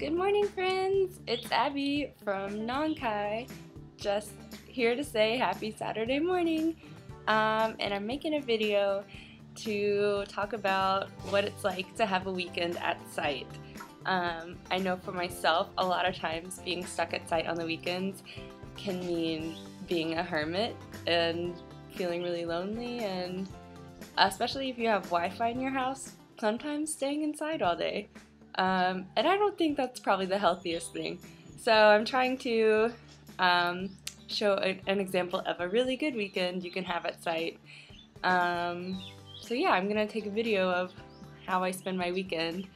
Good morning, friends! It's Abby from non-Kai, just here to say happy Saturday morning. And I'm making a video to talk about what it's like to have a weekend at site. I know for myself, a lot of times being stuck at site on the weekends can mean being a hermit and feeling really lonely, and especially if you have Wi-Fi in your house, sometimes staying inside all day. And I don't think that's probably the healthiest thing. So I'm trying to show an example of a really good weekend you can have at site. So yeah, I'm gonna take a video of how I spend my weekend.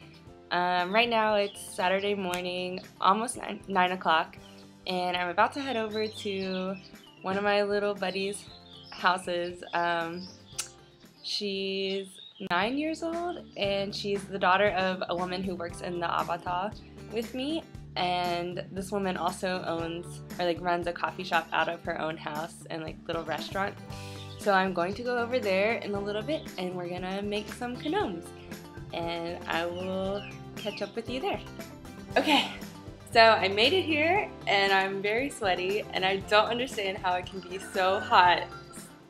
Right now it's Saturday morning, almost 9 o'clock, and I'm about to head over to one of my little buddies' houses. She's 9 years old, and she's the daughter of a woman who works in the Avatar with me, and this woman also owns or runs a coffee shop out of her own house and little restaurant. So I'm going to go over there in a little bit and we're gonna make some canomes, and I will catch up with you there. Okay, so I made it here and I'm very sweaty and I don't understand how it can be so hot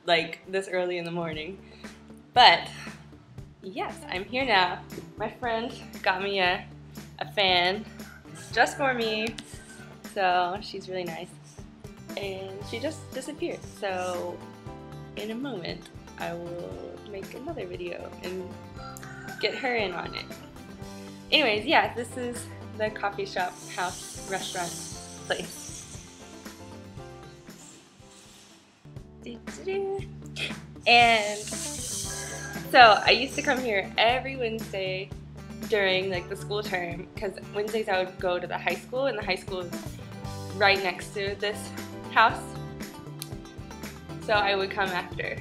this early in the morning, but yes, I'm here now. My friend got me a fan just for me, so she's really nice. And she just disappeared, so in a moment I will make another video and get her in on it. Anyways, yeah, this is the coffee shop, house, restaurant place. And so I used to come here every Wednesday during the school term, because Wednesdays I would go to the high school, and the high school is right next to this house. So I would come after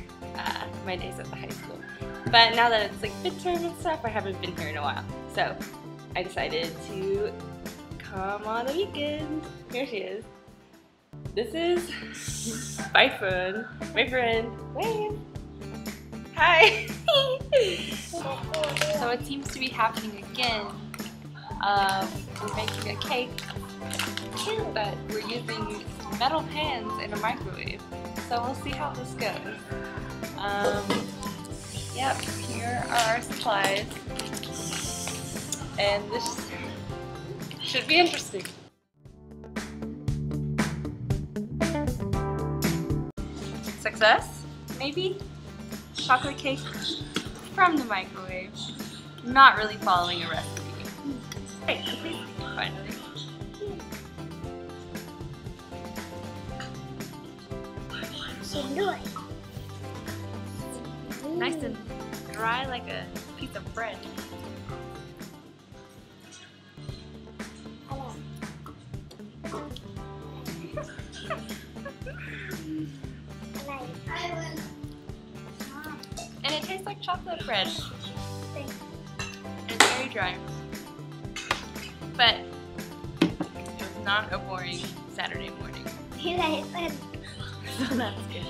my days at the high school. But now that it's midterm and stuff, I haven't been here in a while. So I decided to come on the weekend. Here she is. This is my friend. Wave. Hi! So it seems to be happening again. We're making a cake, but we're using metal pans in a microwave. So we'll see how this goes. Yep, here are our supplies. And this should be interesting. Success? Maybe? Chocolate cake from the microwave. Not really following a recipe. Hey, I'm pleased finally. Nice and dry like a piece of bread. And it tastes like chocolate bread. And it's very dry. But it was not a boring Saturday morning. So that's good.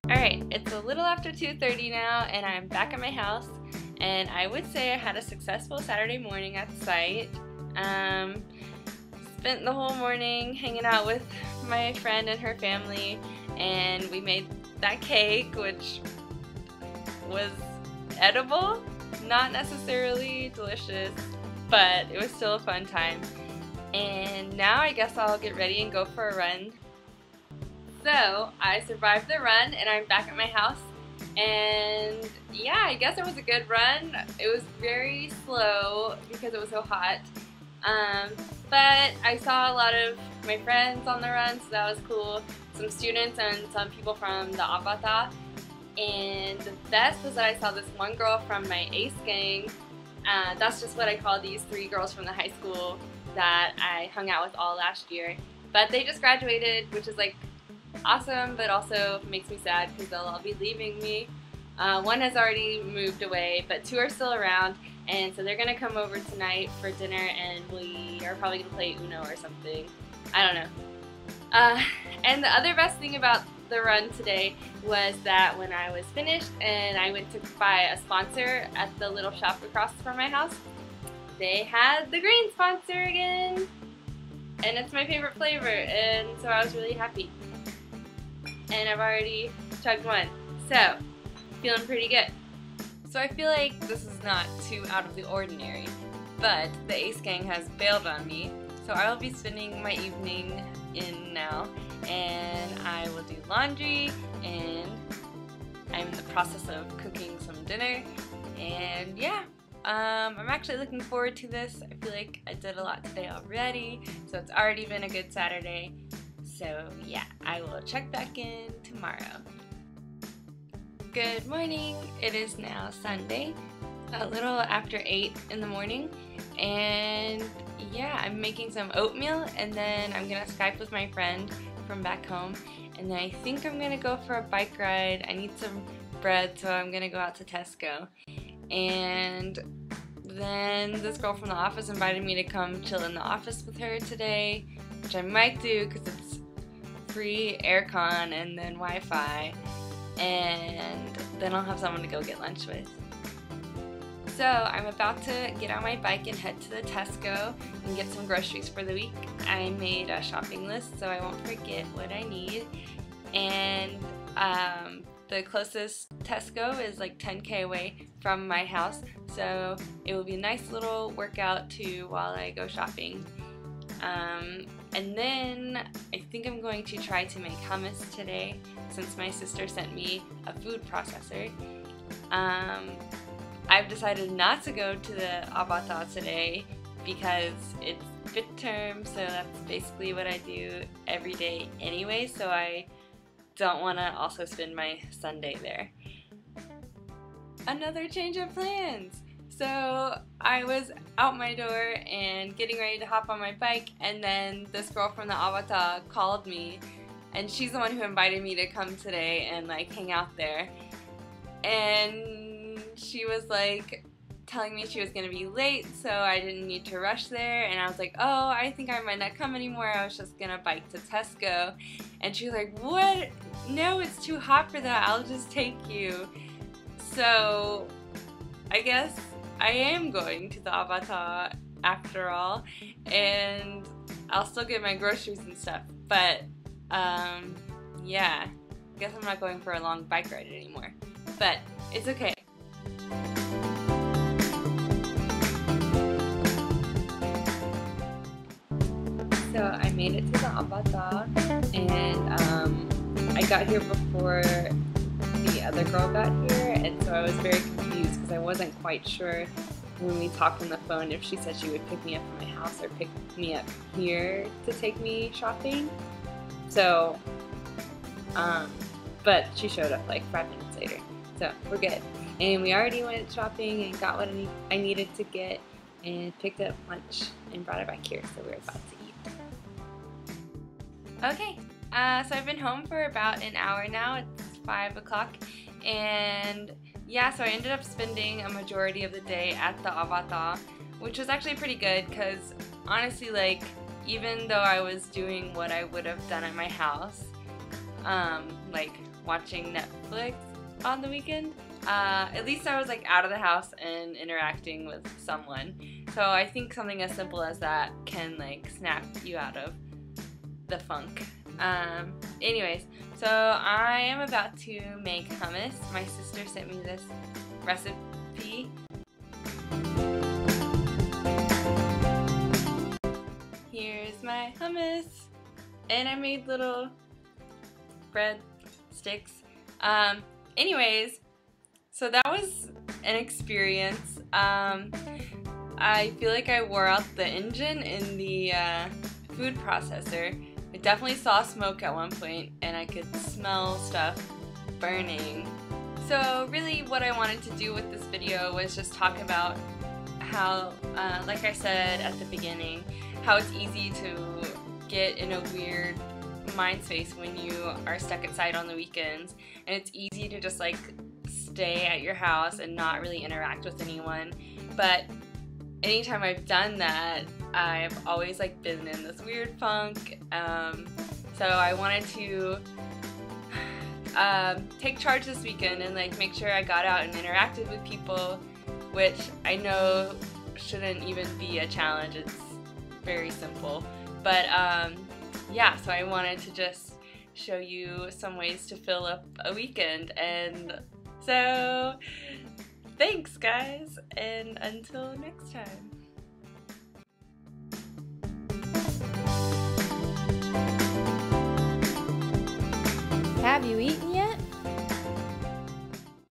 Alright, it's a little after 2:30 now, and I'm back at my house, and I would say I had a successful Saturday morning at the site. Spent the whole morning hanging out with my friend and her family, and we made that cake, which was edible, not necessarily delicious, but it was still a fun time. And now I guess I'll get ready and go for a run. So I survived the run and I'm back at my house, and yeah, I guess it was a good run. It was very slow because it was so hot, but I saw a lot of my friends on the run, so that was cool. Some students and some people from the Avatar, and the best was that I saw this one girl from my ACE gang. That's just what I call these 3 girls from the high school that I hung out with all last year. But they just graduated, which is awesome, but also makes me sad because they'll all be leaving me. One has already moved away, but 2 are still around, and so they're gonna come over tonight for dinner, and we are probably gonna play Uno or something. I don't know. And the other best thing about the run today was that when I was finished and I went to buy a sponsor at the little shop across from my house, they had the green sponsor again, and it's my favorite flavor, and so I was really happy. And I've already chugged one, so feeling pretty good. So I feel like this is not too out of the ordinary, but the Ace Gang has bailed on me, so I will be spending my evening in now, and I will do laundry, and I'm in the process of cooking some dinner, and yeah, I'm actually looking forward to this. I feel like I did a lot today already, so it's already been a good Saturday. So yeah, I will check back in tomorrow. Good morning. It is now Sunday, a little after 8 in the morning, and yeah, I'm making some oatmeal, and then I'm gonna Skype with my friend from back home, and then I think I'm gonna go for a bike ride. I need some bread, so I'm gonna go out to Tesco. And then this girl from the office invited me to come chill in the office with her today, which I might do because it's free aircon and then Wi-Fi, and then I'll have someone to go get lunch with. So I'm about to get on my bike and head to the Tesco and get some groceries for the week. I made a shopping list so I won't forget what I need, and the closest Tesco is like 10k away from my house, so it will be a nice little workout too while I go shopping. And then I think I'm going to try to make hummus today since my sister sent me a food processor. I've decided not to go to the Abata today because it's fit term, so that's basically what I do every day anyway, so I don't want to also spend my Sunday there. Another change of plans! So I was out my door and getting ready to hop on my bike, and then this girl from the Avatar called me, and she's the one who invited me to come today and like hang out there. And she was like telling me she was gonna be late, so I didn't need to rush there, and I was like, oh, I think I might not come anymore, I was just gonna bike to Tesco. And she was like, what? No, it's too hot for that, I'll just take you. So I guess I am going to the Avatar after all, and I'll still get my groceries and stuff, but yeah, I guess I'm not going for a long bike ride anymore, but it's okay. So I made it to the Avatar, and I got here before the other girl got here, and so I was very confused because I wasn't quite sure when we talked on the phone if she said she would pick me up from my house or pick me up here to take me shopping. So, but she showed up like 5 minutes later, so we're good. And we already went shopping and got what I needed to get and picked up lunch and brought it back here, so we're about to eat. Okay, so I've been home for about an hour now. It's 5 o'clock, and yeah, so I ended up spending a majority of the day at the Avatar, which was actually pretty good because honestly, like, even though I was doing what I would have done at my house, like watching Netflix on the weekend, at least I was like out of the house and interacting with someone. So I think something as simple as that can like snap you out of the funk. Anyways, so I am about to make hummus. My sister sent me this recipe. Here's my hummus, and I made little bread sticks. Anyways, so that was an experience. I feel like I wore out the engine in the food processor. I definitely saw smoke at one point, and I could smell stuff burning. So really what I wanted to do with this video was just talk about how, like I said at the beginning, how it's easy to get in a weird mind space when you are stuck inside on the weekends, and it's easy to just like stay at your house and not really interact with anyone. But anytime I've done that, I've always like been in this weird funk. So I wanted to take charge this weekend and like make sure I got out and interacted with people, which I know shouldn't even be a challenge. It's very simple. But yeah, so I wanted to just show you some ways to fill up a weekend. And so thanks guys, and until next time.